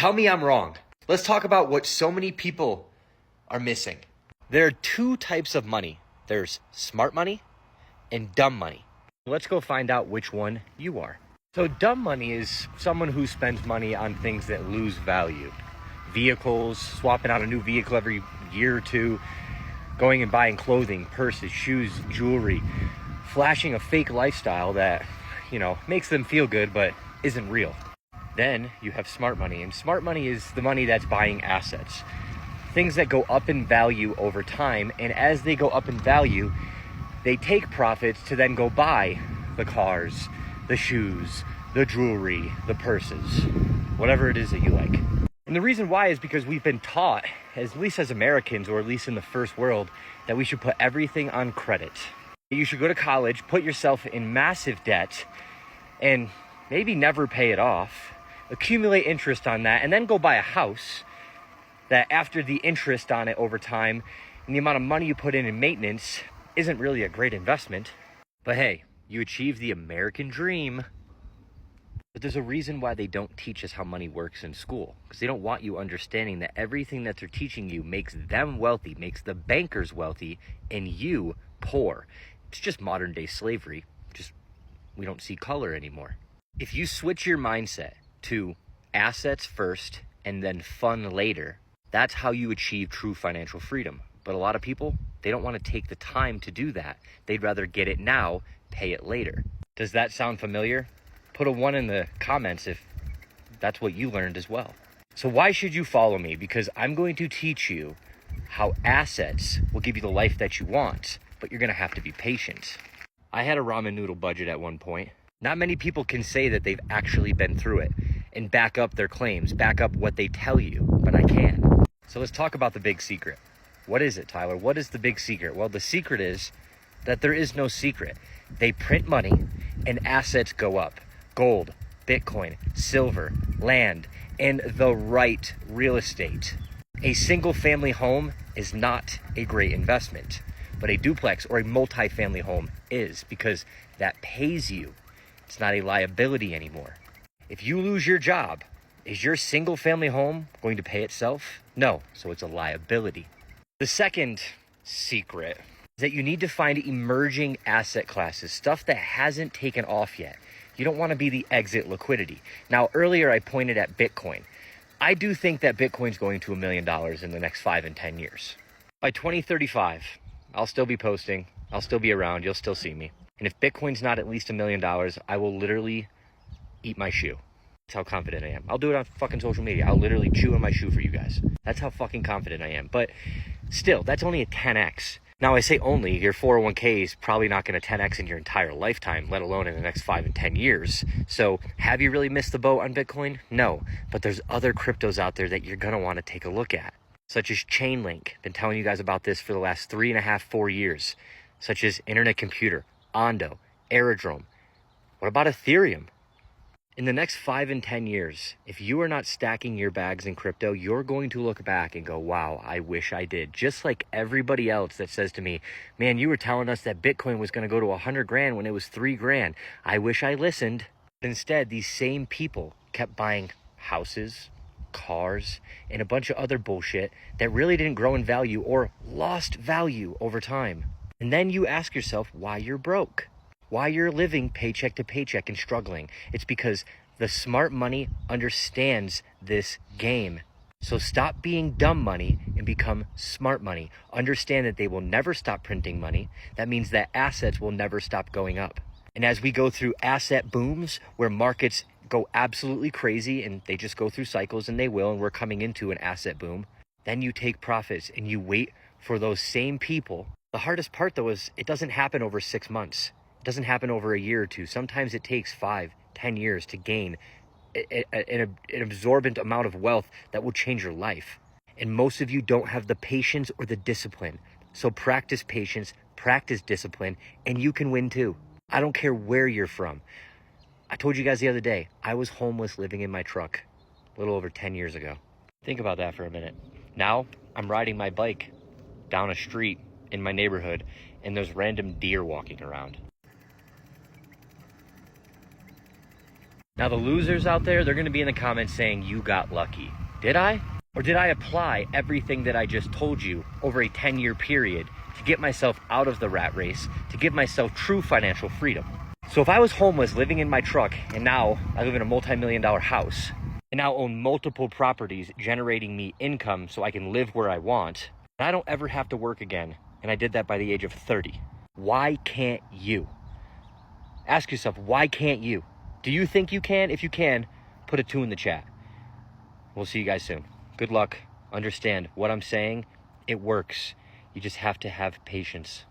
Tell me I'm wrong. Let's talk about what so many people are missing. There are two types of money. There's smart money and dumb money. Let's go find out which one you are. So dumb money is someone who spends money on things that lose value. Vehicles, swapping out a new vehicle every year or two, going and buying clothing, purses, shoes, jewelry, flashing a fake lifestyle that, makes them feel good but isn't real. Then you have smart money, and smart money is the money that's buying assets. Things that go up in value over time, and as they go up in value, they take profits to then go buy the cars, the shoes, the jewelry, the purses, whatever it is that you like. And the reason why is because we've been taught, at least as Americans, or at least in the first world, that we should put everything on credit. You should go to college, put yourself in massive debt, and maybe never pay it off, accumulate interest on that, and then go buy a house that after the interest on it over time and the amount of money you put in maintenance isn't really a great investment. But hey, you achieved the American dream. But there's a reason why they don't teach us how money works in school, because they don't want you understanding that everything that they're teaching you makes them wealthy, makes the bankers wealthy, and you poor. It's just modern day slavery. Just we don't see color anymore. If you switch your mindset to assets first and then fun later, that's how you achieve true financial freedom. But a lot of people, they don't want to take the time to do that. They'd rather get it now, pay it later. Does that sound familiar? Put a 1 in the comments if that's what you learned as well. So why should you follow me? Because I'm going to teach you how assets will give you the life that you want, but you're going to have to be patient. I had a ramen noodle budget at one point. Not many people can say that they've actually been through it and back up their claims, back up what they tell you, but I can. So let's talk about the big secret. What is it, Tyler? What is the big secret? Well, the secret is that there is no secret. They print money and assets go up. Gold, Bitcoin, silver, land, and the right real estate. A single family home is not a great investment, but a duplex or a multi-family home is, because that pays you. It's not a liability anymore. If you lose your job, is your single family home going to pay itself? No, so it's a liability. The second secret is that you need to find emerging asset classes, stuff that hasn't taken off yet. You don't want to be the exit liquidity. Now, earlier I pointed at Bitcoin. I do think that Bitcoin's going to $1 million in the next 5 and 10 years. By 2035, I'll still be posting. I'll still be around. You'll still see me. And if Bitcoin's not at least $1 million, I will literally eat my shoe. That's how confident I am. I'll do it on fucking social media. I'll literally chew on my shoe for you guys. That's how fucking confident I am. But still, that's only a 10x. Now, I say only, your 401k is probably not going to 10x in your entire lifetime, let alone in the next 5 and 10 years. So have you really missed the boat on Bitcoin? No. But there's other cryptos out there that you're going to want to take a look at, such as Chainlink. Been telling you guys about this for the last 3.5, 4 years, such as Internet Computer, Ondo, Aerodrome. What about Ethereum? In the next 5 and 10 years, if you are not stacking your bags in crypto, you're going to look back and go, wow, I wish I did. Just like everybody else that says to me, man, you were telling us that Bitcoin was going to go to 100 grand when it was 3 grand. I wish I listened. Instead, these same people kept buying houses, cars, and a bunch of other bullshit that really didn't grow in value or lost value over time. And then you ask yourself why you're broke. Why you're living paycheck to paycheck and struggling. It's because the smart money understands this game. So stop being dumb money and become smart money. Understand that they will never stop printing money. That means that assets will never stop going up. And as we go through asset booms where markets go absolutely crazy and they just go through cycles, and they will, and we're coming into an asset boom, then you take profits and you wait for those same people. The hardest part though is it doesn't happen over 6 months. It doesn't happen over a year or two. Sometimes it takes 5, 10 years to gain an absorbent amount of wealth that will change your life. And most of you don't have the patience or the discipline. So practice patience, practice discipline, and you can win too. I don't care where you're from. I told you guys the other day, I was homeless living in my truck a little over 10 years ago. Think about that for a minute. Now I'm riding my bike down a street in my neighborhood and there's random deer walking around. Now the losers out there, they're gonna be in the comments saying you got lucky. Did I? Or did I apply everything that I just told you over a 10-year period to get myself out of the rat race, to give myself true financial freedom? So if I was homeless living in my truck and now I live in a multi-million-dollar house and now own multiple properties generating me income so I can live where I want, and I don't ever have to work again, and I did that by the age of 30, why can't you? Ask yourself, why can't you? Do you think you can? If you can, put a 2 in the chat. We'll see you guys soon. Good luck. Understand what I'm saying. It works. You just have to have patience.